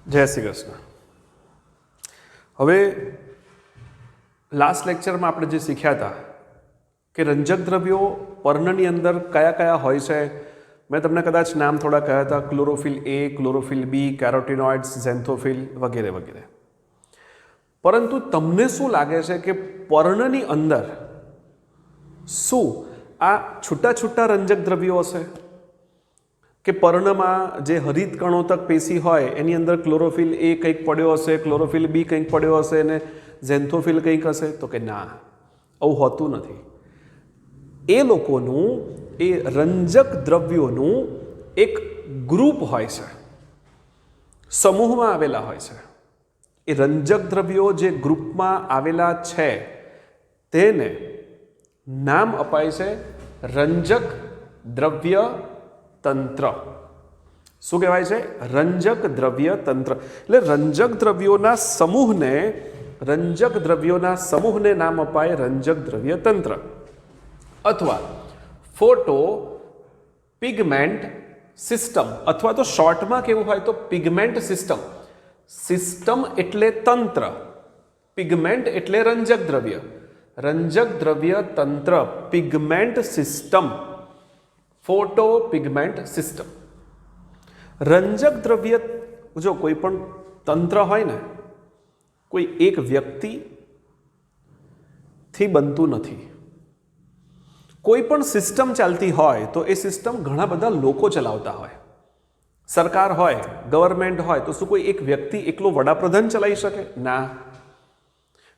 જય શ્રી કૃષ્ણ. હવે લાસ્ટ લેક્ચરમાં આપણે જે શીખ્યા હતા કે રંજક દ્રવ્યો પર્ણની અંદર કયા કયા હોય છે, મેં તમને કદાચ નામ થોડા કહ્યા હતા: ક્લોરોફિલ એ, ક્લોરોફિલ બી, કેરોટીનોઇડ્સ, ઝેન્થોફિલ વગેરે વગેરે. પરંતુ તમને શું લાગે છે કે પર્ણની અંદર શું આ છૂટા છૂટા રંજક દ્રવ્યો હશે? કે પર્ણમાં જે હરિત કણોતક પેશી હોય એની અંદર ક્લોરોફિલ એ કંઈક પડ્યો હશે, ક્લોરોફિલ બી કંઈક પડ્યો હશે અને ઝેન્થોફિલ કંઈક હશે? તો કે ના, આવું હોતું નથી. એ લોકોનું એ રંજક દ્રવ્યોનું એક ગ્રુપ હોય છે, સમૂહમાં આવેલા હોય છે. એ રંજક દ્રવ્યો જે ગ્રુપમાં આવેલા છે તેને નામ અપાય છે રંજક દ્રવ્ય તંત્ર. શું કહેવાય છે? રંજક દ્રવ્ય તંત્ર. એટલે રંજક દ્રવ્યોના સમૂહને નામ અપાય રંજક દ્રવ્ય તંત્ર અથવા ફોટો પિગમેન્ટ સિસ્ટમ, અથવા તો શોર્ટમાં કેવું હોય તો પિગમેન્ટ સિસ્ટમ. સિસ્ટમ એટલે તંત્ર, પિગમેન્ટ એટલે રંજક દ્રવ્ય. રંજક દ્રવ્ય તંત્ર, pigment system, photo pigment system. રંજક દ્રવ્ય, જો કોઈ પણ તંત્ર હોય ને, કોઈ એક વ્યક્તિથી બનતું નથી. કોઈ પણ સિસ્ટમ ચાલતી હોય તો એ સિસ્ટમ ઘણા બધા લોકો ચલાવતા હોય. સરકાર હોય, ગવર્મેન્ટ હોય, તો શું કોઈ એક વ્યક્તિ એકલો વડાપ્રધાન ચલાવી શકે? ના.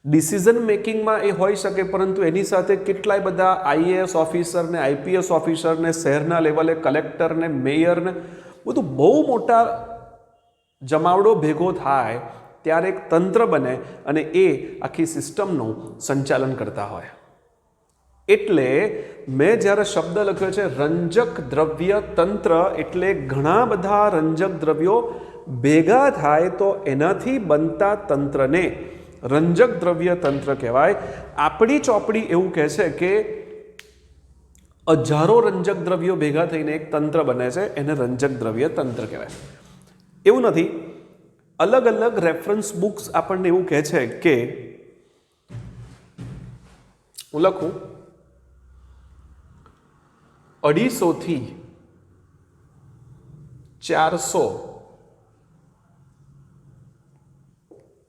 ડિસિઝન મેકિંગમાં એ હોઈ શકે, પરંતુ એની સાથે કેટલાય બધા આઈએએસ ઓફિસરને, આઈપીએસ ઓફિસરને, શહેરના લેવલે કલેક્ટરને, મેયરને, બધું બહુ મોટા જમાવડો ભેગો થાય ત્યારે એક તંત્ર બને અને એ આખી સિસ્ટમનું સંચાલન કરતા હોય. એટલે મેં જ્યારે શબ્દ લખ્યો છે રંજક દ્રવ્ય તંત્ર, એટલે ઘણા બધા રંજક દ્રવ્યો ભેગા થાય તો એનાથી બનતા તંત્રને રંજક દ્રવ્ય તંત્ર કહેવાય. આપણી ચોપડી એવું કહે છે કે હજારો રંજક દ્રવ્યો ભેગા થઈને એક તંત્ર બને છે, એને રંજક દ્રવ્ય તંત્ર કહેવાય. એવું નથી. અલગ અલગ રેફરન્સ બુક્સ આપણને એવું કહે છે કે, હું લખું 250 થી 400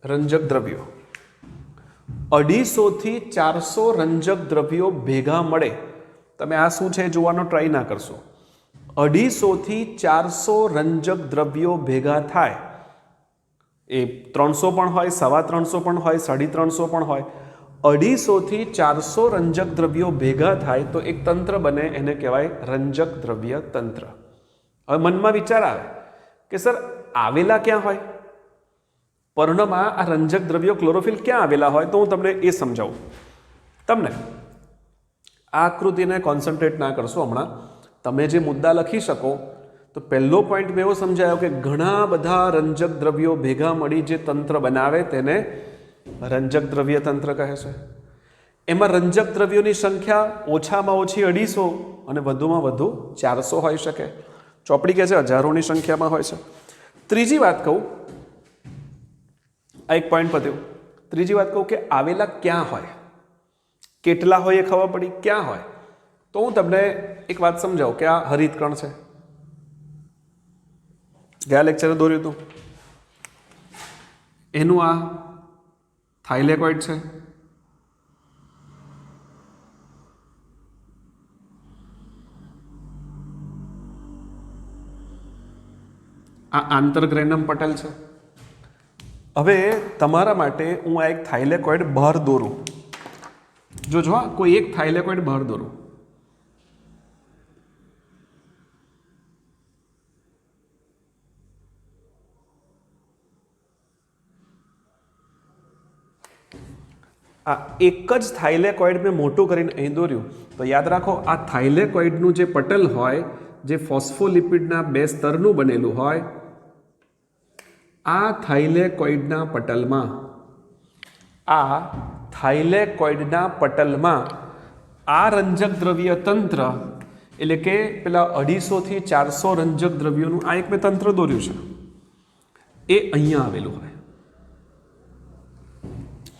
રંજક દ્રવ્યો, 250 થી 400 રંજક દ્રવ્યો ભેગા મળે. તમે આ શું છે જોવાનો ટ્રાય ના કરશો. 250 થી 400 રંજક દ્રવ્યો ભેગા થાય. એ 300 પણ હોય, 350 પણ હોય, 350 પણ હોય. 250 થી 400 રંજક દ્રવ્યો ભેગા થાય તો એક તંત્ર બને, એને કહેવાય રંજક દ્રવ્ય તંત્ર. હવે મનમાં વિચાર આવે કે સર આવેલા ક્યાં હોય? પર્ણમાં આ રંજક દ્રવ્યો ક્લોરોફિલ ક્યાં આવેલા હોય? તો હું તમને એ સમજાવું. તમને આ આકૃતિને કોન્સન્ટ્રેટ ના કરશો હમણાં. તમે જે મુદ્દા લખી શકો તો પહેલો પોઈન્ટ મેં એવો સમજાયો કે ઘણા બધા રંજક દ્રવ્યો ભેગા મળી જે તંત્ર બનાવે તેને રંજક દ્રવ્ય તંત્ર કહે છે. એમાં રંજક દ્રવ્યોની સંખ્યા ઓછામાં ઓછી 250 અને વધુમાં વધુ 400 હોઈ શકે. ચોપડી કહે છે હજારોની સંખ્યામાં હોય છે. ત્રીજી વાત કહું, આ એક પોઈન્ટ પત્યું. ત્રીજી વાત કહું કે આવેલા ક્યાં હોય, કેટલા હોય એ ખબર પડી, ક્યાં હોય. તો હું તમને એક વાત સમજાવું કે આ હરિતકણ છે, ગયા લેક્ચરે દોર્યું હતું. એનું આ થાઇલેકોઇડ છે, આ આંતરગ્રેનમ પટલ છે. હવે તમારા માટે હું આ એક થાઇલેકોઇડ બહાર દોરું. જોજો, હા, કોઈ એક થાઇલેકોઇડ બહાર દોરું. આ એક જ થાઇલેકોઇડ મેં મોટું કરીને અહીં દોર્યું. તો યાદ રાખો, આ થાઇલેકોઇડનું જે પટલ હોય, જે ફોસ્ફોલિપિડના 2 સ્તરનું બનેલું હોય, આ થાઇલેકોઇડના પટલમાં આ રંજક દ્રવ્ય તંત્ર, એટલે કે પેલા 250 થી 400 રંજક દ્રવ્યોનું આ એક મેં તંત્ર દોર્યું છે. એ અહીંયા આવેલું હોય.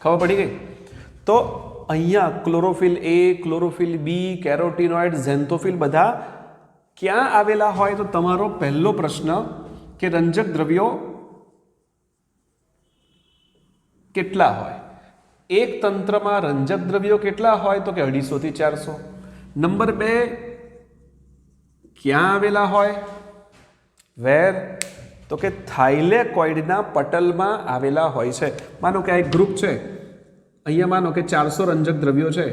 ખબર પડી ગઈ? તો અહીંયા ક્લોરોફિલ એ, ક્લોરોફિલ બી, કેરોટીનોઇડ, ઝેન્થોફિલ બધા ક્યાં આવેલા હોય? તો તમારો પહેલો પ્રશ્ન કે રંજક દ્રવ્યો કેટલા હોય? એક તંત્રમાં રંજક દ્રવ્યો કેટલા હોય? તો કે 250 થી 400. નંબર 2, ક્યાં આવેલા હોય? વેર? તો કે થાઇલેકોઇડના પટલમાં આવેલા હોય છે. માનો કે આ એક ગ્રુપ છે, અહીંયા માનો કે 400 રંજક દ્રવ્યો છે,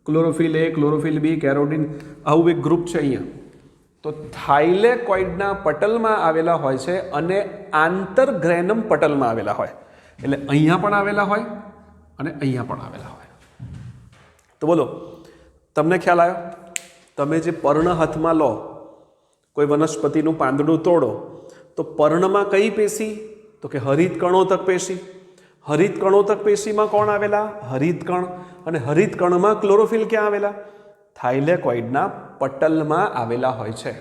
ક્લોરોફિલ એ, ક્લોરોફિલ બી, કેરોટીન, આવું એક ગ્રુપ છે અહીંયા. તો થાઇલેકોઇડના પટલમાં આવેલા હોય છે અને આંતરગ્રેનમ પટલમાં આવેલા હોય. એટલે અહીંયા પણ આવેલા હોય અને અહીંયા પણ આવેલા હોય. તો બોલો, તમને ખ્યાલ આવ્યો? તમે જે પર્ણ હાથમાં લો, કોઈ વનસ્પતિનું પાંદડું તોડો, તો પર્ણમાં કઈ પેશી? તો કે હરિતકણોતક પેશી. હરિતકણોતક પેશીમાં કોણ આવેલા? હરિતકણ. અને હરિતકણમાં ક્લોરોફિલ ક્યાં આવેલા? થાઇલેકોઇડના પટલમાં આવેલા હોય છે.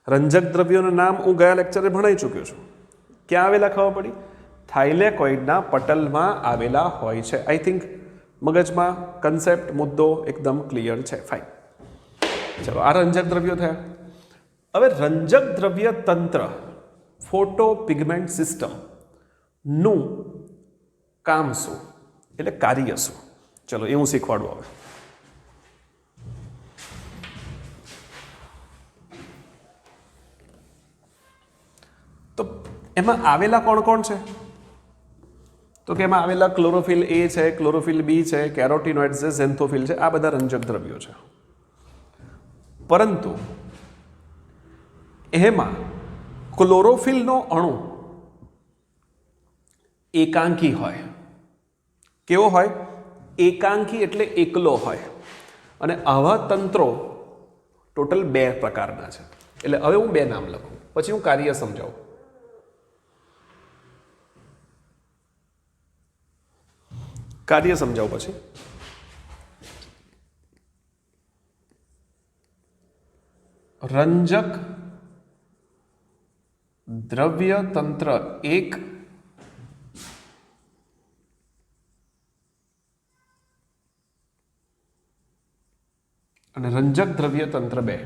રંજક દ્રવ્યોનું નામ હું ગયા લેક્ચરે ભણાઈ ચૂક્યો છું. ક્યાં આવેલા ખબર પડી? થાઇલેકોઇડના પટલમાં આવેલા હોય છે. આઈ થિંક મગજમાં કન્સેપ્ટ, મુદ્દો એકદમ ક્લિયર છે. ફાઇન. ચલો, આ રંજક દ્રવ્યો થયા. હવે રંજક દ્રવ્ય તંત્ર, ફોટો પિગમેન્ટ સિસ્ટમ નું કામ શું? એટલે કાર્ય શું? ચલો, એ હું શીખવાડું હવે. તો એમાં આવેલા કોણ કોણ છે? તો કે એમાં આવેલા ક્લોરોફિલ એ છે, ક્લોરોફિલ બી છે, કેરોટીનોઇડ છે, ઝેન્થોફિલ છે. આ બધા રંજક દ્રવ્યો છે. પરંતુ એમાં ક્લોરોફિલનો અણુ એકાંકી હોય. કેવો હોય? એકાંકી એટલે એકલો હોય. અને આવા તંત્રો ટોટલ 2 પ્રકારના છે. એટલે હવે હું 2 નામ લખું, પછી હું કાર્ય સમજાવું. કાર્ય સમજાવું પછી. રંજક દ્રવ્ય તંત્ર 1 અને રંજક દ્રવ્ય તંત્ર 2.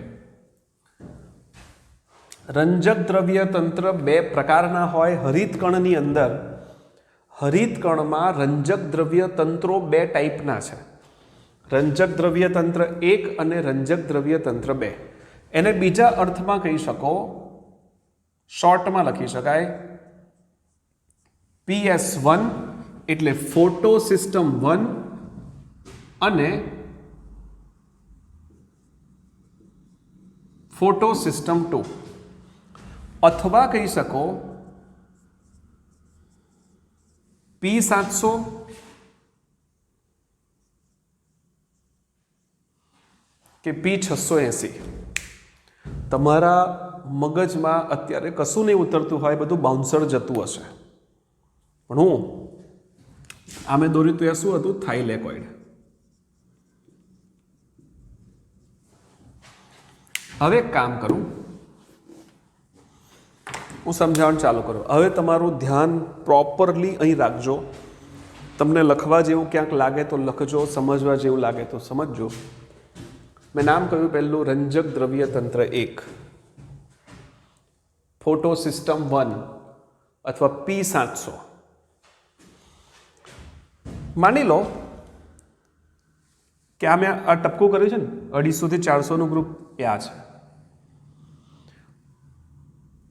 રંજક દ્રવ્ય તંત્ર 2 પ્રકારના હોય. હરિતકણની અંદર હરિતકણમાં રંજક દ્રવ્ય તંત્રો 2 ટાઈપના છે. રંજક દ્રવ્ય તંત્ર 1 અને રંજક દ્રવ્ય તંત્ર 2. એને બીજા અર્થમાં કહી શકો, શોર્ટમાં લખી શકાય PS1 એટલે ફોટો સિસ્ટમ 1 અને ફોટો સિસ્ટમ 2. અથવા કહી શકો P700 કે P680. તમારા મગજમાં અત્યારે કશું નહીં ઉતરતું હોય, બધું બાઉન્સર જતું હશે. પણ હું આમે દોર્યું તો એ શું હતું? થાઇલેકોઇડ. હવે કામ કરું, હું સમજાવવાનું ચાલુ કરું. હવે તમારું ધ્યાન પ્રોપરલી અહીં રાખજો. તમને લખવા જેવું ક્યાંક લાગે તો લખજો, સમજવા જેવું લાગે તો સમજજો. મેં નામ કહ્યું પહેલું રંજક દ્રવ્ય તંત્ર 1, ફોટો સિસ્ટમ 1 અથવા P700. માની લો કે આ મેં આ ટપકું કર્યું છે ને, 250 થી 400 નું ગ્રુપ એ આ છે.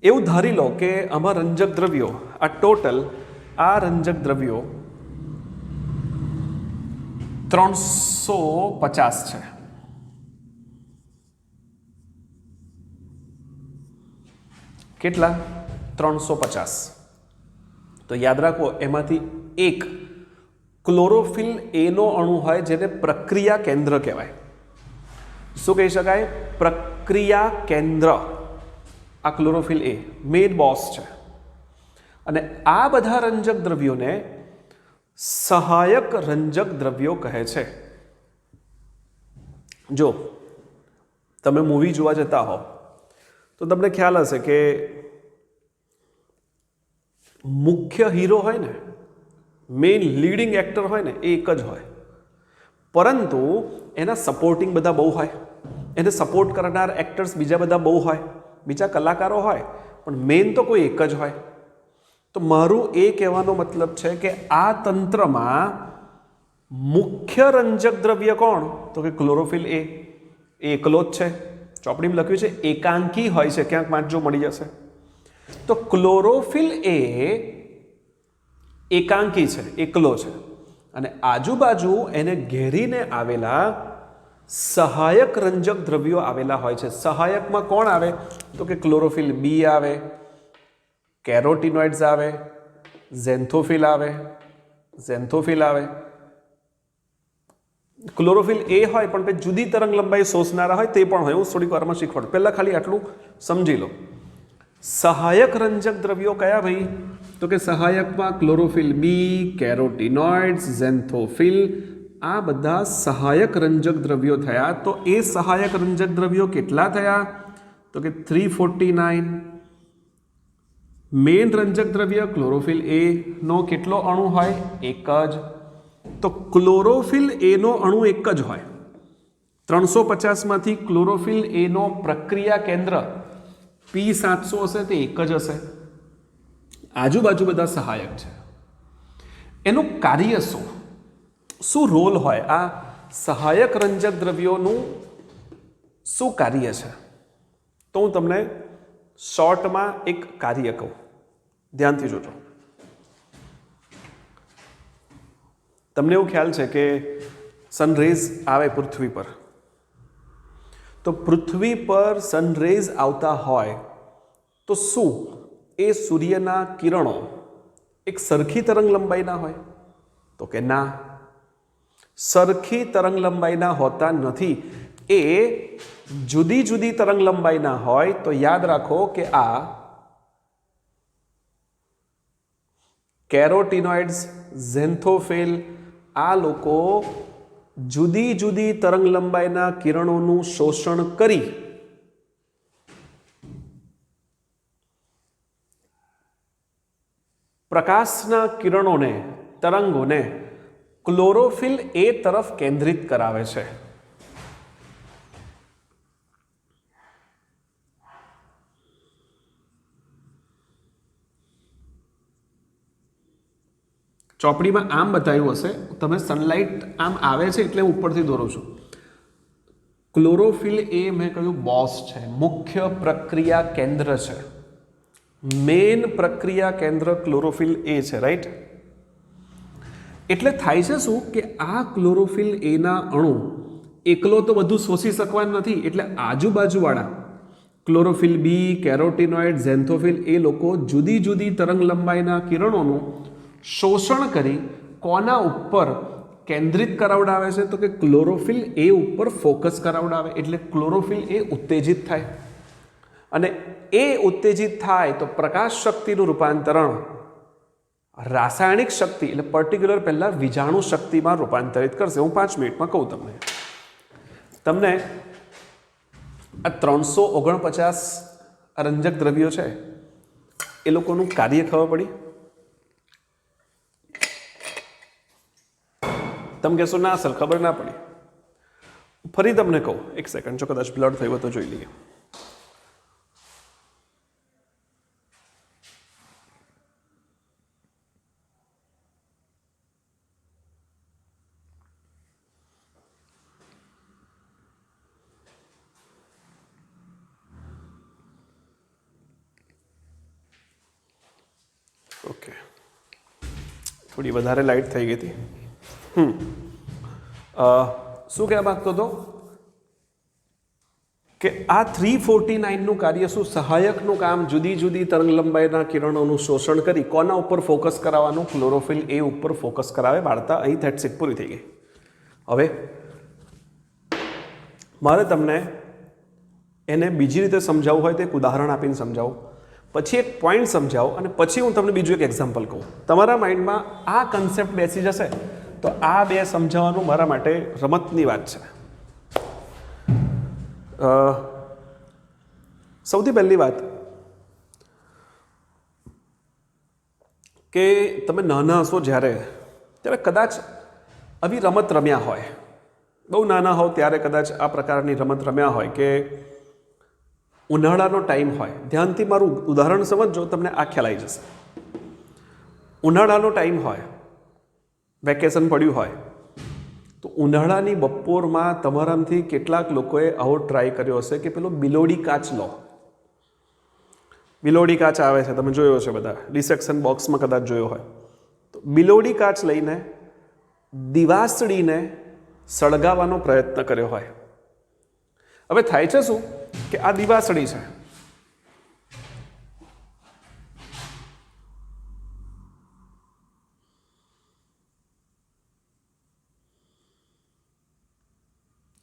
એવું ધારી લો કે આમાં રંજક દ્રવ્યો, આ ટોટલ આ રંજક દ્રવ્યો 350 છે. કેટલા? 350. તો યાદ રાખો, એમાંથી એક ક્લોરોફિલ એનો અણુ હોય જેને પ્રક્રિયા કેન્દ્ર કહેવાય. શું કહી શકાય? પ્રક્રિયા કેન્દ્ર. આ ક્લોરોફિલ એ મેઇન બોસ છે. અને આ બધા રંજક દ્રવ્યોને સહાયક રંજક દ્રવ્યો કહે છે. જો તમે મૂવી જોવા જતા હો તો તમને ખ્યાલ હશે કે મુખ્ય હીરો હોય ને, મેઇન લીડિંગ એક્ટર હોય ને, એ એક જ હોય, પરંતુ એના સપોર્ટિંગ બધા બહુ હોય, એને સપોર્ટ કરનાર એક્ટર્સ બીજા બધા બહુ હોય, બીજા કલાકારો હોય, પણ મેઇન તો કોઈ એક જ હોય. તો મારું એ કહેવાનો મતલબ છે કે આ તંત્રમાં મુખ્ય રંજક દ્રવ્ય કોણ? તો કે ક્લોરોફિલ એ એકલો જ છે. ચોપડીમાં લખ્યું છે એકાંકી હોય છે, ક્યાંક વાંચજો મળી જશે. તો ક્લોરોફિલ એ એકાંકી છે, એકલો છે, અને આજુબાજુ એને ઘેરીને આવેલા સહાયક રંજક દ્રવ્યો આવેલા હોય છે. સહાયકમાં કોણ આવે? તો કે ક્લોરોફિલ બી આવે, કેરોટીનોઇડ્સ આવે, ઝેન્થોફિલ આવે, ક્લોરોફિલ એ હોય પણ પછી જુદી તરંગ લંબાઈ શોષનારા હોય તે પણ હોય. હું થોડીક વારમાં શીખવાડું, પહેલા ખાલી આટલું સમજી લો. સહાયક રંજક દ્રવ્યો કયા ભાઈ? તો કે સહાયકમાં ક્લોરોફિલ બી, કેરોટીનોઇડ્સ, ઝેન્થોફિલ, આ બધા સહાયક રંજક દ્રવ્યો થયા. તો એ સહાયક રંજક દ્રવ્યો કેટલા થયા? તો કે 349. મેઇન રંજક દ્રવ્ય ક્લોરોફિલ એ નો કેટલો અણુ હોય? એક જ. તો ક્લોરોફિલ એ નો અણુ એક જ હોય. 350માંથી ક્લોરોફિલ એ નો પ્રક્રિયા કેન્દ્ર P700 હશે, તે એક જ હશે. આજુબાજુ બધા સહાયક છે. એનું કાર્ય શું રોલ હોય? આ સહાયક રંજક દ્રવ્યોનું શું કાર્ય છે? તો હું તમને શોર્ટમાં એક કાર્ય કહું, ધ્યાનથી જોજો. તમને એવું ખ્યાલ છે કે સનરેઝ આવે પૃથ્વી પર, તો પૃથ્વી પર સનરેઝ આવતા હોય તો શું એ સૂર્યના કિરણો એક સરખી તરંગ લંબાઈના હોય? તો કે ના, સરખી તરંગ લંબાઈના હોતા નથી. એ જુદી જુદી તરંગ લંબાઈના હોય. તો યાદ રાખો કે આ કેરોટીનોઇડ્સ, ઝેન્થોફિલ, આ લોકો જુદી જુદી તરંગ લંબાઈના કિરણોનું શોષણ કરી પ્રકાશના કિરણોને, તરંગોને ક્લોરોફિલ એ તરફ કેન્દ્રિત કરાવે છે. ચોપડીમાં આમ બતાવ્યું હશે, તમે સનલાઇટ આમ આવે છે એટલે હું ઉપરથી દોરું છું. ક્લોરોફિલ એ મેં કહ્યું બોસ છે, મુખ્ય પ્રક્રિયા કેન્દ્ર છે, મેઇન પ્રક્રિયા કેન્દ્ર ક્લોરોફિલ એ છે, રાઈટ? એટલે થાય છે શું કે આ ક્લોરોફિલ એના અણુ એકલો તો બધું શોષી શકવાના નથી, એટલે આજુબાજુવાળા ક્લોરોફિલ બી, કેરોટીનોઇડ, ઝેન્થોફિલ એ લોકો જુદી જુદી તરંગ લંબાઈના કિરણોનું શોષણ કરી કોના ઉપર કેન્દ્રિત કરાવડાવે છે? તો કે ક્લોરોફિલ એ ઉપર ફોકસ કરાવડાવે. એટલે ક્લોરોફિલ એ ઉત્તેજિત થાય, અને એ ઉત્તેજિત થાય તો પ્રકાશ શક્તિનું રૂપાંતરણ રાસાયણિક શક્તિ એટલે પર્ટિક્યુલર પહેલા વિજાણુ શક્તિમાં રૂપાંતરિત કરશે. હું 5 મિનિટમાં કહું તમને આ 349 રંજક દ્રવ્યો છે, એ લોકોનું કાર્ય ખબર પડી? તમે કહેશો ના સર ખબર ના પડી. ફરી તમને કહું, એક સેકન્ડ, જો કદાચ બ્લડ થયું તો જોઈ લઈએ. ઓકે, થોડી વધારે લાઇટ થઈ ગઈ હતી. શું કહેવા માંગતો હતો કે આ 349નું કાર્ય શું? સહાયકનું કામ જુદી જુદી તરંગ લંબાઈના કિરણોનું શોષણ કરી કોના ઉપર ફોકસ કરાવવાનું? ક્લોરોફિલ એ ઉપર ફોકસ કરાવે. વાર્તા અહીં થેટ્સ ઇટ, પૂરી થઈ ગઈ. હવે મારે તમને એને બીજી રીતે સમજાવવું હોય તો એક ઉદાહરણ આપીને સમજાવું, પછી એક પોઈન્ટ સમજાવું, અને પછી હું તમને બીજું એક એક્ઝામ્પલ કહું. તમારા માઇન્ડમાં આ કન્સેપ્ટ બેસી જશે તો આ બે સમજાવવાનું મારા માટે રમતની વાત છે. સૌથી પહેલી વાત, કે તમે નાના હશો જ્યારે ત્યારે કદાચ આવી રમત રમ્યા હોય, બહુ નાના હોવ ત્યારે કદાચ આ પ્રકારની રમત રમ્યા હોય કે ઉનાળાનો ટાઈમ હોય. ધ્યાનથી મારું ઉદાહરણ સમજજો, તમને આ ખ્યાલ આવી જશે. ઉનાળાનો ટાઈમ હોય, વેકેશન પડ્યું હોય, તો ઉનાળાની બપોરમાં તમારામાંથી કેટલાક લોકોએ આવો ટ્રાય કર્યો હશે કે પેલો બિલોડી કાચ લો. બિલોડી કાચ આવે છે, તમે જોયો છે બધા, ડિસેક્શન બોક્સમાં કદાચ જોયો હોય. તો બિલોડી કાચ લઈને દિવાસળીને સળગાવવાનો પ્રયત્ન કર્યો હોય. હવે થાય છે શું કે આ દિવાસળી છે,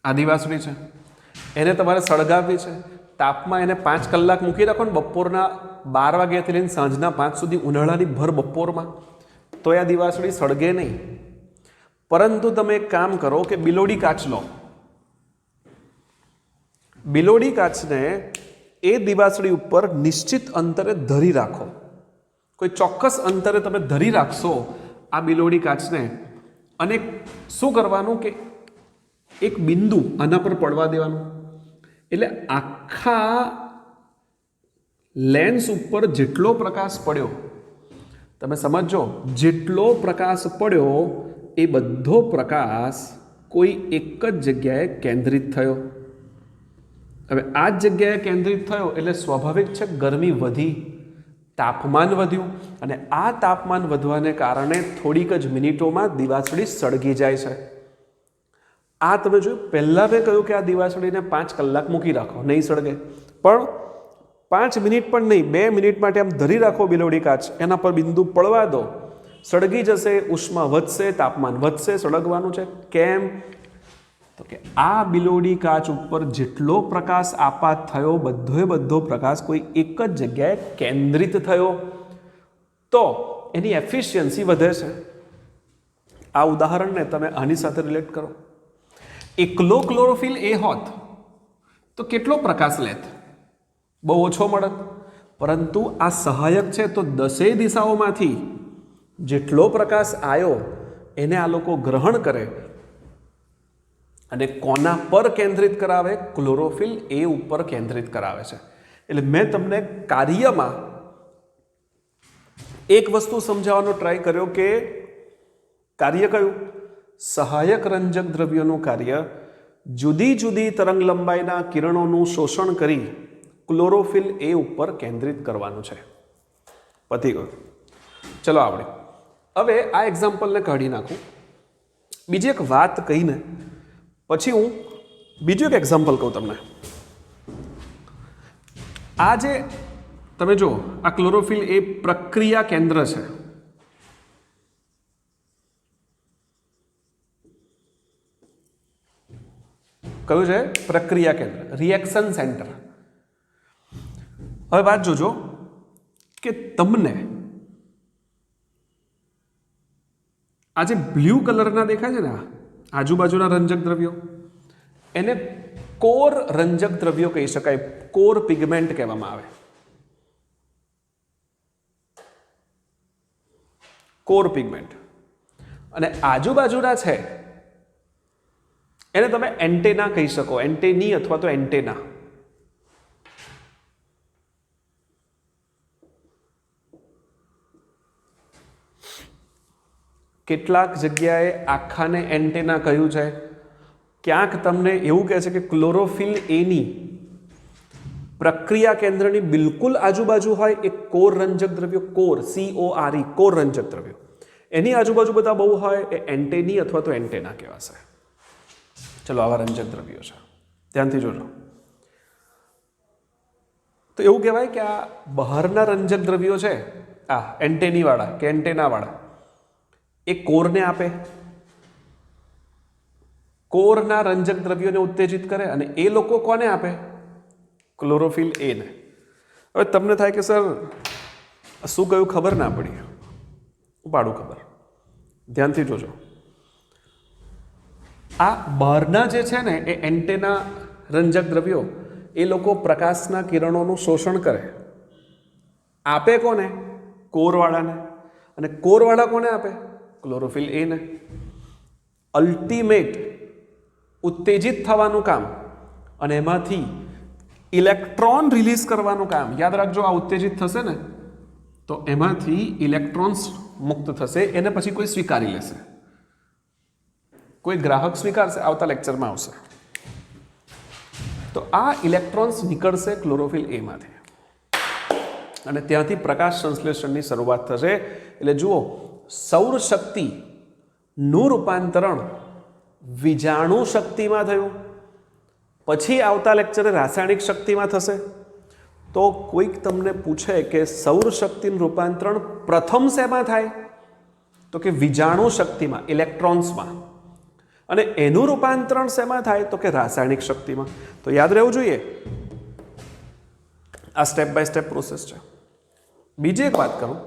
આ દિવાસળી છે, એને તમારે સળગાવવી છે. તાપમાં એને 5 કલાક મૂકી રાખો ને, બપોરના 12 વાગ્યાથી લઈને સાંજના 5 સુધી ઉનાળાની ભર બપોરમાં, તો આ દિવાસળી સળગે નહીં. પરંતુ તમે એક કામ કરો કે બિલોડી કાચ લો. બિલોડી કાચને એ દિવાસળી ઉપર નિશ્ચિત અંતરે ધરી રાખો. કોઈ ચોક્કસ અંતરે તમે ધરી રાખશો આ બિલોડી કાચને, અને શું કરવાનું કે એક બિંદુ આના પર પડવા દેવાનું. એટલે આખા લેન્સ ઉપર જેટલો પ્રકાશ પડ્યો, તમે સમજો, જેટલો પ્રકાશ પડ્યો એ બધો પ્રકાશ કોઈ એક જ જગ્યાએ કેન્દ્રિત થયો. હવે આ જ જગ્યાએ કેન્દ્રિત થયો એટલે સ્વાભાવિક છે ગરમી વધી, તાપમાન વધ્યું, અને આ તાપમાન વધવાને કારણે થોડીક જ મિનિટોમાં દિવાસળી સળગી જાય છે. આ તમે જોયું, પહેલાં મેં કહ્યું કે આ દિવાસળીને 5 કલાક મૂકી રાખો, નહીં સળગે. પણ 5 મિનિટ પણ નહીં, 2 મિનિટ માટે આમ ધરી રાખો બિલોડી કાચ, એના પર બિંદુ પડવા દો, સળગી જશે, ઉષ્મા વધશે, તાપમાન વધશે, સળગવાનું છે. કેમ? તો કે આ બિલોડી કાચ ઉપર જેટલો પ્રકાશ આપાત થયો, બધો પ્રકાશ કોઈ એક જ જગ્યાએ કેન્દ્રિત થયો, તો એની એફિશિયન્સી વધે છે. આ ઉદાહરણને તમે આની સાથે રિલેટ કરો. એકલો ક્લોરોફિલ એ હોત તો કેટલો પ્રકાશ લેત? બહુ ઓછો મળત. પરંતુ આ સહાયક છે, તો 10 દિશાઓમાંથી જેટલો પ્રકાશ આવ્યો એને આ લોકો ગ્રહણ કરે અને કોના પર કેન્દ્રિત કરાવે? ક્લોરોફિલ એ ઉપર કેન્દ્રિત કરાવે છે. એટલે મેં તમને કાર્યમાં એક વસ્તુ સમજાવવાનો ટ્રાય કર્યો કે કાર્ય કયું? સહાયક રંજક દ્રવ્યોનું કાર્ય જુદી જુદી તરંગ લંબાઈના કિરણોનું શોષણ કરી ક્લોરોફિલ એ ઉપર કેન્દ્રિત કરવાનું છે. પતી ગયું. ચલો આપણે હવે આ એક્ઝામ્પલને કાઢી નાખું. બીજી એક વાત કહીને પછી હું બીજું એક એક્ઝામ્પલ કહું તમને. આ જે તમે જો, આ ક્લોરોફિલ એ પ્રક્રિયા કેન્દ્ર છે. કયું છે? પ્રક્રિયા કેન્દ્ર, રિએક્શન સેન્ટર. હવે વાત જોજો કે તમને આ જે બ્લુ કલરના દેખાય છે ને, આ આજુબાજુના રંજક દ્રવ્યો, એને કોર રંજક દ્રવ્યો કહી શકાય, કોર પિગમેન્ટ કહેવામાં આવે. Core pigment. અને આજુબાજુના છે એને તમે એન્ટેના કહી શકો, એન્ટેની અથવા તો એન્ટેના. કેટલાક જગ્યાએ આખાને એન્ટેના કહ્યું છે, ક્યાંક તમને એવું કહે છે કે ક્લોરોફિલ એની પ્રક્રિયા કેન્દ્રની બિલકુલ આજુબાજુ હોય એક કોર રંજક દ્રવ્યો, કોર CORE, કોર રંજક દ્રવ્યો, એની આજુબાજુ બધા બહુ હોય એ એન્ટેની અથવા તો એન્ટેના કહેવાશે. ચલો, આવા રંજક દ્રવ્યો છે, ધ્યાનથી જોજો. તો એવું કહેવાય કે આ બહારના રંજક દ્રવ્યો છે, આ એન્ટેની વાળા કે એન્ટેના વાળા, એ કોરને આપે, કોરના રંજક દ્રવ્યોને ઉત્તેજિત કરે, અને એ લોકો કોને આપે? ક્લોરોફિલ એને. હવે તમને થાય કે સર શું કહ્યું ખબર ના પડી. પાડું ખબર, ધ્યાનથી જોજો. આ બહારના જે છે ને એ એન્ટેના રંજક દ્રવ્યો, એ લોકો પ્રકાશના કિરણોનું શોષણ કરે, આપે કોને? કોરવાળાને. અને કોરવાળા કોને આપે? ક્લોરોફિલ એ ને. અલ્ટિમેટ ઉત્તેજિત થવાનું કામ અને એમાંથી ઇલેક્ટ્રોન રિલીઝ કરવાનું કામ. યાદ રાખજો, આ ઉત્તેજિત થશે ને તો એમાંથી ઇલેક્ટ્રોન્સ મુક્ત થશે, એને પછી કોઈ સ્વીકારી લેશે, કોઈ ગ્રાહક સ્વીકારશે, આવતા લેક્ચરમાં આવશે. તો આ ઇલેક્ટ્રોન્સ નીકળશે ક્લોરોફિલ એમાંથી અને ત્યાંથી પ્રકાશ સંશ્લેષણની શરૂઆત થશે. એટલે જુઓ, સૌર શક્તિનું રૂપાંતરણ વિજાણુ શક્તિમાં થયું, પછી આવતા લેક્ચરે રાસાયણિક શક્તિમાં થશે. તો કોઈક તમને પૂછે કે સૌર શક્તિનું રૂપાંતરણ પ્રથમ શેમાં થાય? તો કે વિજાણુ શક્તિમાં, ઇલેક્ટ્રોન્સમાં. અને એનું રૂપાંતરણ શેમાં થાય? તો કે રાસાયણિક શક્તિમાં. તો યાદ રહેવું જોઈએ, આ સ્ટેપ બાય સ્ટેપ પ્રોસેસ છે. બીજી એક વાત કરું,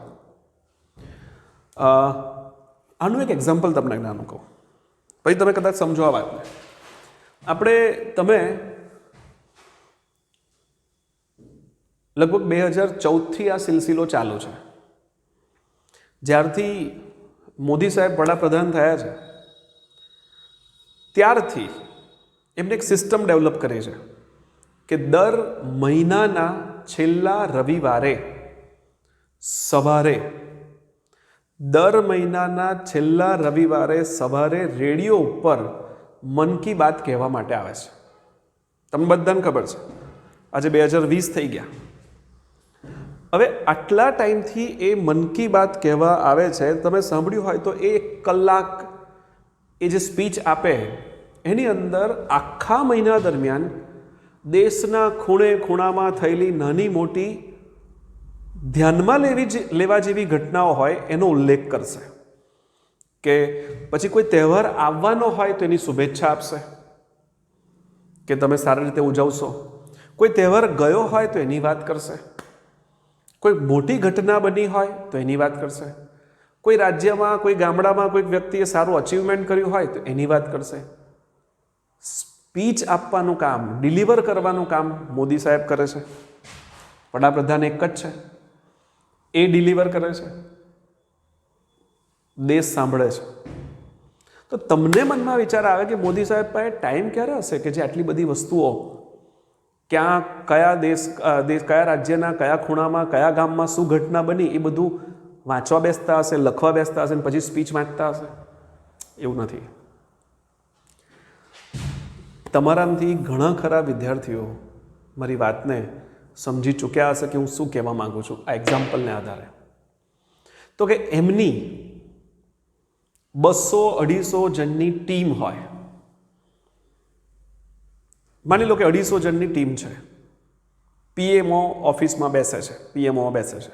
આનું એક એક્ઝામ્પલ તમને નાનું કહું, પછી તમે કદાચ સમજો આ વાતને. તમે લગભગ 2014થી આ સિલસિલો ચાલુ છે. જ્યારથી મોદી સાહેબ વડાપ્રધાન થયા છે ત્યારથી એમને એક સિસ્ટમ ડેવલપ કરી છે કે દર મહિનાના છેલ્લા રવિવારે સવારે રેડિયો ઉપર મન કી બાત કહેવા માટે આવે છે. તમને બધાને ખબર છે, આજે 2020 થઈ ગયા. હવે આટલા ટાઈમથી એ મન કી બાત કહેવા આવે છે. તમે સાંભળ્યું હોય તો એ 1 કલાક એ જે સ્પીચ આપે એની અંદર આખા મહિના દરમિયાન દેશના ખૂણે ખૂણામાં થયેલી નાની મોટી ધ્યાનમાં લેવા જેવી ઘટનાઓ હોય એનો ઉલ્લેખ કરશે. કે પછી કોઈ તહેવાર આવવાનો હોય તો એની શુભેચ્છા આપશે કે તમે સારી રીતે ઉજવશો. કોઈ તહેવાર ગયો હોય તો એની વાત કરશે. કોઈ મોટી ઘટના બની હોય તો એની વાત કરશે. કોઈ રાજ્યમાં, કોઈ ગામડામાં કોઈ વ્યક્તિએ સારું અચીવમેન્ટ કર્યું હોય તો એની વાત કરશે. સ્પીચ આપવાનું કામ, ડિલિવર કરવાનું કામ મોદી સાહેબ કરે છે. વડાપ્રધાન એક જ છે, એ ડિલિવર કરે છે, દેશ સાંભળે છે. તો તમને મનમાં વિચાર આવે કે મોદી સાહેબ પાસે ટાઈમ ક્યારે હશે કે જે આટલી બધી વસ્તુઓ ક્યાં, કયા રાજ્યના કયા ખૂણામાં, કયા ગામમાં શું ઘટના બની એ બધું વાંચવા બેસતા હશે, લખવા બેસતા હશે, પછી સ્પીચ વાંચતા હશે? એવું નથી. તમારામાંથી ઘણા ખરા વિદ્યાર્થીઓ મારી વાતને સમજી ચૂક્યા હશે કે હું શું કહેવા માંગુ છું આ એક્ઝામ્પલને આધારે. તો કે એમની 200-250 જણની ટીમ હોય. માની લો કે 250 જણની ટીમ છે. પીએમઓ ઓફિસમાં બેસે છે, પીએમઓ બેસે છે.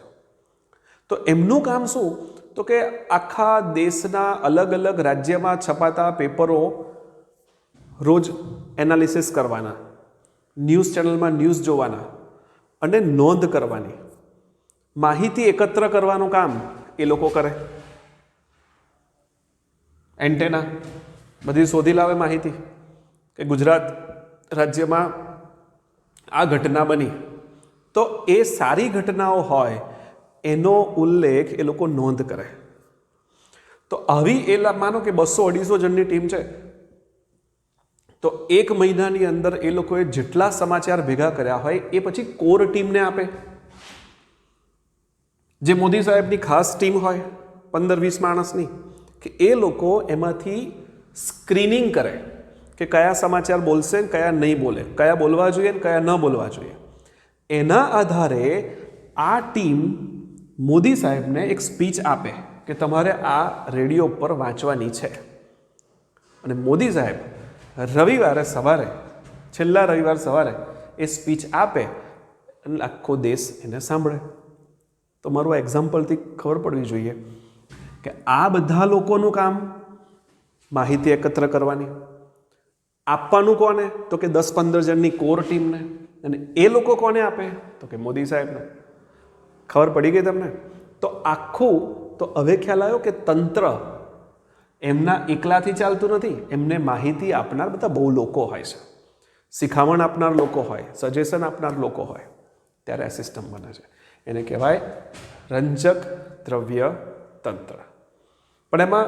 તો એમનું કામ શું? તો કે આખા દેશના અલગ અલગ રાજ્યમાં છપાતા પેપરો રોજ એનાલિસિસ કરવાના, ન્યૂઝ ચેનલમાં ન્યૂઝ જોવાના અને નોંધ કરવાની, માહિતી એકત્ર કરવાનું કામ એ લોકો કરે. એન્ટેના બધી શોધી લાવે માહિતી કે ગુજરાત રાજ્યમાં આ ઘટના બની, તો એ સારી ઘટનાઓ હોય એનો ઉલ્લેખ એ લોકો નોંધ કરે. તો આવી માનો કે 200-250 જણની ટીમ છે, તો એક મહિનાની અંદર એ લોકોએ જેટલા સમાચાર ભેગા કર્યા હોય એ પછી કોર ટીમને આપે, જે મોદી સાહેબની ખાસ ટીમ હોય 15-20 માણસની, કે એ લોકો એમાંથી સ્ક્રીનિંગ કરે કે કયા સમાચાર બોલશે, કયા નહીં બોલે, કયા બોલવા જોઈએ ને કયા ન બોલવા જોઈએ. એના આધારે આ ટીમ મોદી સાહેબને એક સ્પીચ આપે કે તમારે આ રેડિયો પર વાંચવાની છે. અને મોદી સાહેબ રવિવારે સવારે, છેલ્લા રવિવાર સવારે એ સ્પીચ આપે અને આખો દેશ એને સાંભળે. તો મારું આ એક્ઝામ્પલથી ખબર પડવી જોઈએ કે આ બધા લોકોનું કામ માહિતી એકત્ર કરવાની, આપવાનું કોને? તો કે 10-15 જણની કોર ટીમને. અને એ લોકો કોને આપે? તો કે મોદી સાહેબને. ખબર પડી ગઈ તમને? તો આખું, તો હવે ખ્યાલ આવ્યો કે તંત્ર એમના એકલાથી ચાલતું નથી. એમને માહિતી આપનાર બધા બહુ લોકો હોય છે, શિખામણ આપનાર લોકો હોય, સજેશન આપનાર લોકો હોય, ત્યારે આ સિસ્ટમ બને છે. એને કહેવાય રંજક દ્રવ્ય તંત્ર. પણ એમાં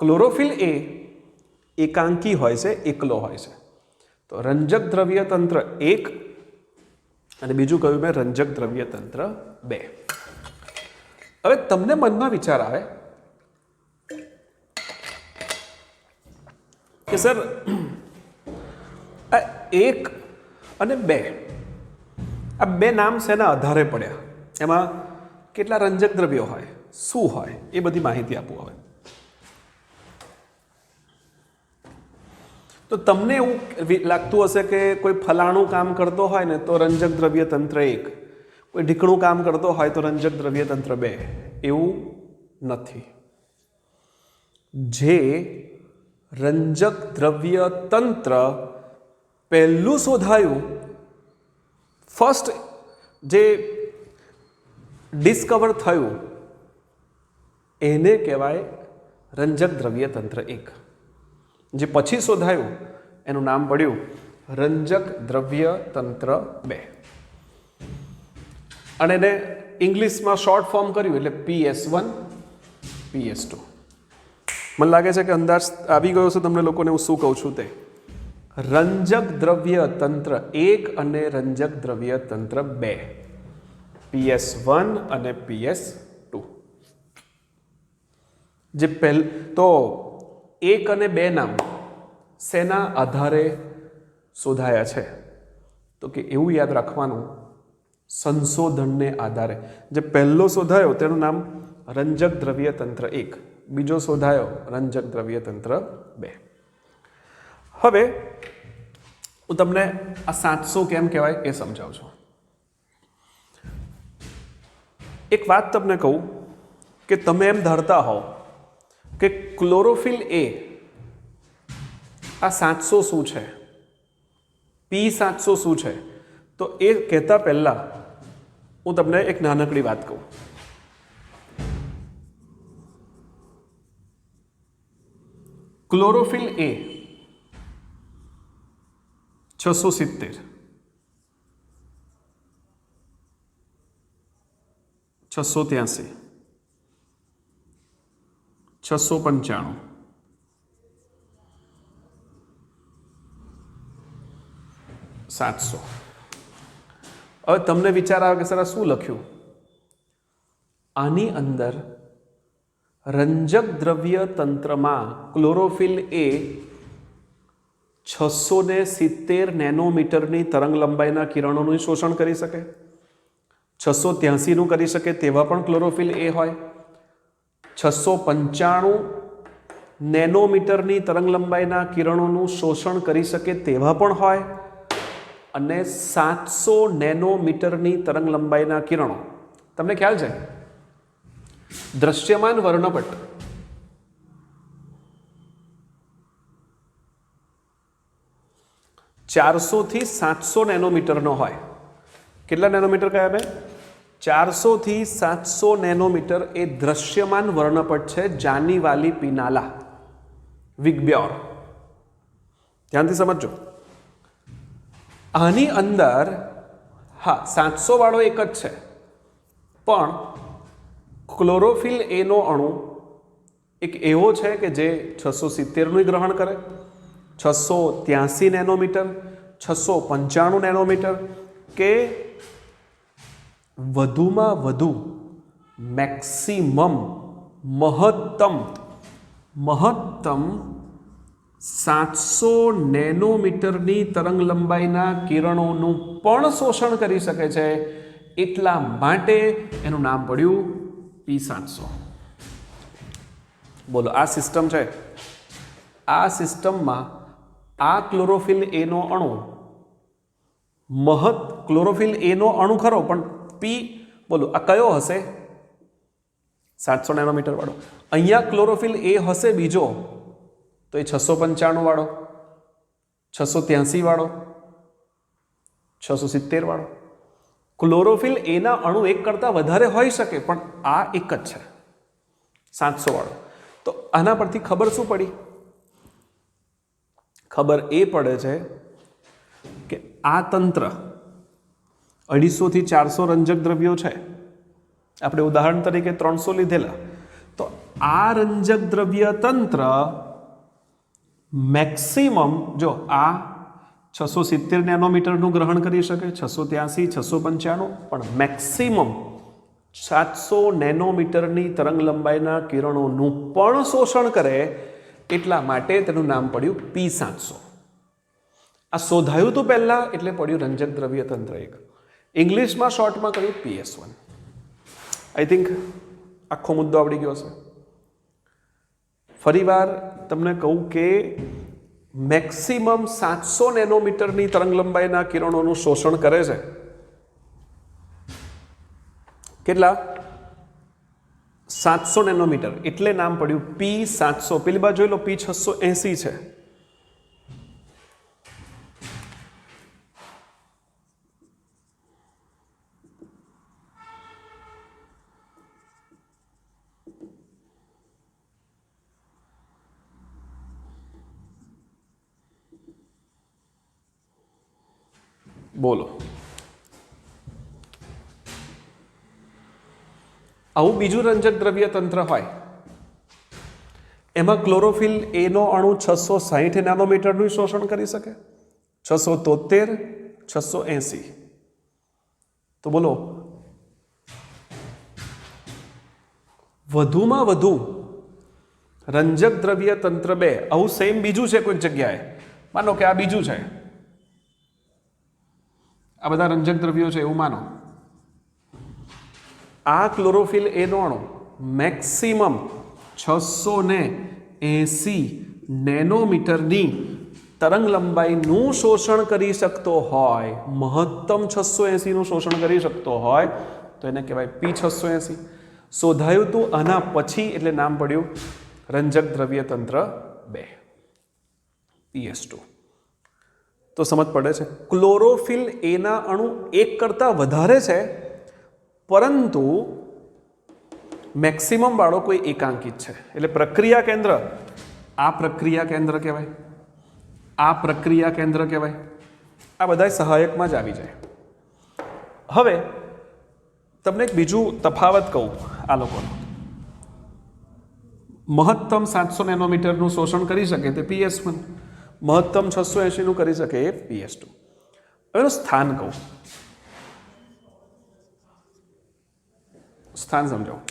ક્લોરોફિલ એ એકાંકી હોય છે, એકલો હોય છે. તો રંજક દ્રવ્ય તંત્ર 1 અને બીજું કહ્યું મેં રંજક દ્રવ્ય તંત્ર 2. હવે તમને મનમાં વિચાર આવે કે સર આ 1 અને 2 આ બે નામ શેના આધારે પડ્યા, એમાં કેટલા રંજક દ્રવ્યો હોય, શું હોય, એ બધી માહિતી આપું. હવે તો તમને એવું લાગતું હશે કે કોઈ ફલાણું કામ કરતો હોય ને તો રંજક દ્રવ્ય તંત્ર 1, કોઈ ઢીકણું કામ કરતો હોય તો રંજક દ્રવ્ય તંત્ર 2. એવું નથી. જે રંજક દ્રવ્ય તંત્ર પહેલું શોધાયું, ફર્સ્ટ જે ડિસ્કવર થયું, એને કહેવાય રંજક દ્રવ્ય તંત્ર 1. જે પછી શોધાયું એનું નામ પડ્યું રંજક દ્રવ્ય તંત્ર 2. અને એને ઇંગ્લિશમાં શોર્ટ ફોર્મ કર્યું એટલે PS1 PS2. મને લાગે છે કે અંદાજ આવી ગયો છે તમને લોકોને હું શું કહું છું તે. રંજક દ્રવ્ય તંત્ર 1 અને રંજક દ્રવ્ય તંત્ર 2, PS1 અને PS2. જે તો 1 અને 2 નામ શેના આધારે શોધાયા છે? તો કે એવું યાદ રાખવાનું, સંશોધનને આધારે. જે પહેલો શોધાયો તેનું નામ રંજક દ્રવ્ય તંત્ર 1, બીજો શોધાયો રંજક દ્રવ્ય તંત્ર 2. હવે હું તમને આ 700 કેમ કહેવાય એ સમજાવું છું. એક વાત તમને કહું કે તમે એમ ધારતા હો કે ક્લોરોફિલ એ આ 700 શું છે, P700 શું છે, તો એ કહેતા પહેલા હું તમને એક નાનકડી વાત કહું. ક્લોરોફિલ એ 670, 683, 695, 700. હવે તમને વિચાર આવે કે સર આ શું લખ્યું? આની અંદર રંજક દ્રવ્ય તંત્રમાં ક્લોરોફિલ એ 670 નેનોમીટરની તરંગ લંબાઈના કિરણોનું શોષણ કરી શકે, 683નું કરી શકે તેવા પણ ક્લોરોફિલ એ હોય, 695 નેનોમીટરની તરંગ લંબાઈના કિરણોનું શોષણ કરી શકે તેવા પણ હોય, અને 700 નેનોમીટરની તરંગ લંબાઈના કિરણો. તમને ખ્યાલ છે દ્રશ્યમાન વર્ણપટ ચારસો થી 700 નેનોમીટરનો હોય. કેટલા નેનોમીટર કયા બે? 400 થી 700 નેનોમીટર એ દ્રશ્યમાન વર્ણપટ છે. જાની વાલી પિનાલા વિગ્બ્યોર. ધ્યાનથી સમજો. આની અંદર હા 700 વાળો એક જ છે, પણ ક્લોરોફિલ એનો અણુ એક એવો છે કે જે 670નું ગ્રહણ કરે, 683 નેનોમીટર, 695 નેનોમીટર, કે વધુમાં વધુ મેક્સિમમ મહત્તમ 700 નેનોમીટરની તરંગ લંબાઈના કિરણોનું પણ શોષણ કરી શકે છે. એટલા માટે એનું નામ પડ્યું P700. બોલો, આ સિસ્ટમ છે. આ સિસ્ટમમાં આ ક્લોરોફિલ એનો અણુ ક્લોરોફિલ એનો અણુ ખરો, પણ પી બોલો આ કયો હશે? 700 નેનોમીટર વાળો. અહીંયા ક્લોરોફિલ એ હશે બીજો, તો એ 695 વાળો, 683 વાળો, 670 વાળો. ક્લોરોફિલ એના અણુ એક કરતાં વધારે હોઈ શકે, પણ આ એક જ છે 700 વાળો. તો આના પરથી ખબર શું પડી? ખબર એ પડે છે કે આ તંત્ર 250 થી 400 રંજક દ્રવ્યો છે. આપણે ઉદાહરણ તરીકે 300 લીધેલા, આ રંજક દ્રવ્ય તંત્ર મેક્સિમમ, જો આ 670 નેનોમીટરનું ગ્રહણ કરી શકે, 683, 695, પણ મેક્સિમમ 700 નેનોમીટરની તરંગ લંબાઈના કિરણોનું પણ શોષણ કરે, એટલા માટે તેનું નામ પડ્યું P700. આ શોધાયું હતું પહેલા એટલે પડ્યું રંજક દ્રવ્ય તંત્ર 1. ઇંગ્લિશમાં શોર્ટમાં કહ્યું PS1. આઈ થિંક આખો મુદ્દો આવડી ગયો હશે. ફરીવાર તમને કહું કે મેક્સિમમ 700 નેનોમીટરની તરંગ લંબાઈના કિરણોનું શોષણ કરે છે. કેટલા? 700 નેનોમીટર, એટલે નામ પડ્યું P700. પેલી બાજુ જોઈ લો, P680 છે. બોલો, આવું બીજું રંજક દ્રવ્ય તંત્ર હોય, એમાં ક્લોરોફિલ એ નો અણુ 660 નેનોમીટરનું શોષણ કરી શકે, 673, 680. તો બોલો, વધુમાં વધુ રંજક દ્રવ્ય તંત્ર 2 આવું સેમ બીજું છે કોઈક જગ્યાએ, માનો કે આ બીજું છે, આ બધા રંજક દ્રવ્યો છે એવું માનો. આ ક્લોરોફિલ એ નો અણુ મેક્સિમમ 680 નેનોમીટરની તરંગ લંબાઈનું શોષણ કરી શકતો હોય, મહત્તમ 680 નું શોષણ કરી શકતો હોય, તો એને કહેવાય P680. શોધાયું તું આના પછી એટલે નામ પડ્યું રંજક દ્રવ્ય તંત્ર 2, PS2. તો સમજ પડે છે. ક્લોરોફિલ એના અણુ 1 કરતાં વધારે છે, પરંતુ મેક્સિમમ વાળો કોઈ એકાંકિત છે. એટલે પ્રક્રિયા કેન્દ્ર, આ પ્રક્રિયા કેન્દ્ર કહેવાય, આ પ્રક્રિયા કેન્દ્ર કહેવાય. આ બધા સહાયકમાં જ આવી જાય. હવે તમને એક બીજું તફાવત કહું આ લોકોનો. મહત્તમ 700 નેનોમીટરનું શોષણ કરી શકે તે PS1, મહત્તમ 680 નું કરી શકે એ PS2. એનું સ્થાન કહું, સ્થાન સમજાવું.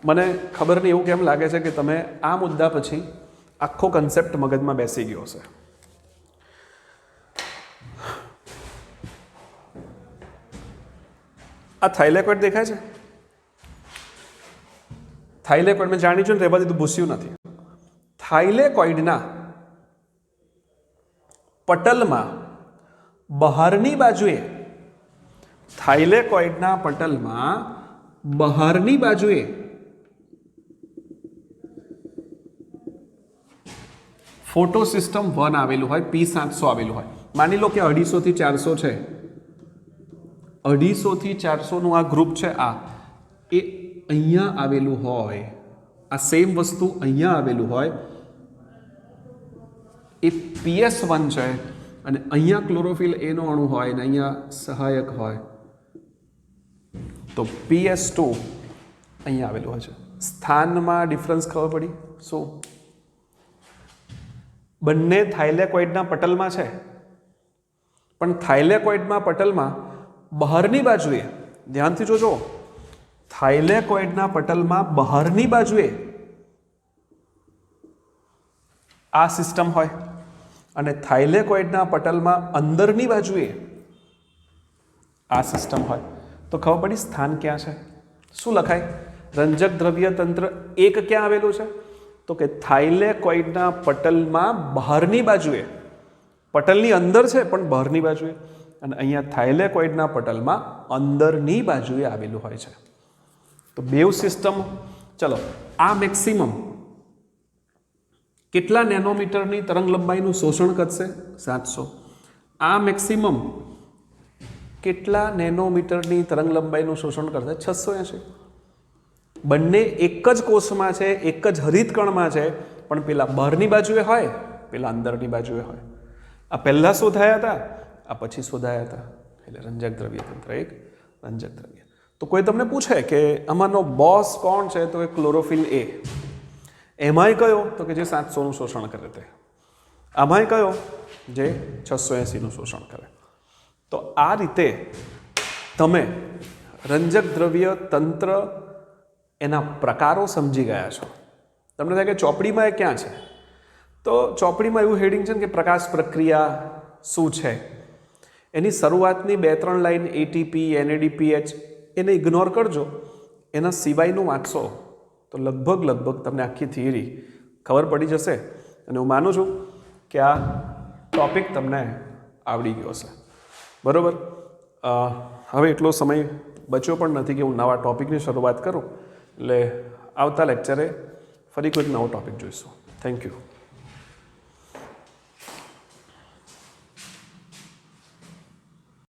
મને ખબર નહીં, એવું કેમ લાગે છે કે તમે આ મુદ્દા પછી આખો કન્સેપ્ટ મગજમાં બેસી ગયો હશે. આ થાઇલેકોઇડ દેખાય છે? થાઇલેકોઇડ મેં જાણી છું ને, રહેવા દીધું, ભૂસ્યું નથી. થાઇલેકોઇડના પટલમાં બહારની બાજુએ, થાઇલેકોઇડના પટલમાં બહારની બાજુએ ફોટો સિસ્ટમ 1 આવેલું હોય, P700 આવેલું હોય. માની લો કે 250 થી 400 છે, 250 થી 400 નું આ ગ્રુપ છે, આ એ અહીંયા આવેલું હોય, આ સેમ વસ્તુ અહીંયા આવેલું હોય, એ PS1 છે, અને અહીંયા ક્લોરોફિલ એ નો અણુ હોય ને અહીંયા સહાયક હોય, તો PS2 અહીંયા આવેલું હોય છે. સ્થાનમાં ડિફરન્સ ખબર પડી? શું? બંને થાઇલેકોઇડના પટલમાં છે, પણ થાઇલેકોઇડના પટલમાં બહારની બાજુએ, ધ્યાનથી જોજો, થાઇલેકોઇડના પટલમાં બહારની બાજુએ આ સિસ્ટમ હોય, અને થાઇલેકોઇડના પટલમાં અંદરની બાજુએ આ સિસ્ટમ હોય. તો ખબર પડી સ્થાન ક્યાં છે. શું લખાય? રંજક દ્રવ્ય તંત્ર 1 ક્યાં આવેલું છે? તો કે થાઇલેકોઇડના પટલમાં બહારની બાજુએ, પટલની અંદર છે પણ બહારની બાજુએ, અને અહીંયા થાઇલેકોઇડના પટલમાં અંદરની બાજુએ આવેલું હોય છે. તો બેવ સિસ્ટમ, ચલો, આ મેક્સિમમ કેટલા નેનોમીટરની તરંગ લંબાઈનું શોષણ કરશે? 700. આ મેક્સિમમ કેટલા નેનોમીટરની તરંગ લંબાઈનું શોષણ કરશે? 680. બંને એક જ કોષમાં છે, એક જ હરિતકણમાં છે, પણ પેલા બહારની બાજુએ હોય, પેલા અંદરની બાજુએ હોય. આ પહેલા શોધાયા હતા, આ પછી શોધાયા હતા. એટલે રંજક દ્રવ્ય તંત્ર 1, રંજક દ્રવ્ય. તો કોઈ તમને પૂછે કે આમાંનો બોસ કોણ છે, તો એ ક્લોરોફિલ એ. એમાંય કયો, તો કે જે 700નું શોષણ કરે તે. આમાંય કયો, જે 680નું શોષણ કરે. તો આ રીતે તમે રંજક દ્રવ્ય તંત્ર એના પ્રકારો સમજી ગયા છો. તમને થાય કે ચોપડીમાં એ ક્યાં છે, તો ચોપડીમાં એવું હેડિંગ છે ને કે પ્રકાશ પ્રક્રિયા શું છે, એની શરૂઆતની 2-3 લાઈન એટીપી NADPH એને ઇગ્નોર કરજો. એના સિવાયનું વાંચશો તો લગભગ તમને આખી થિયરી ખબર પડી જશે. અને હું માનું છું કે આ ટૉપિક તમને આવડી ગયો હશે. બરાબર. હવે એટલો સમય બચ્યો પણ નથી કે હું નવા ટૉપિકની શરૂઆત કરું. એટલે આવતા લેક્ચરે ફરી કોઈક નવો ટૉપિક જોઈશું. Thank you.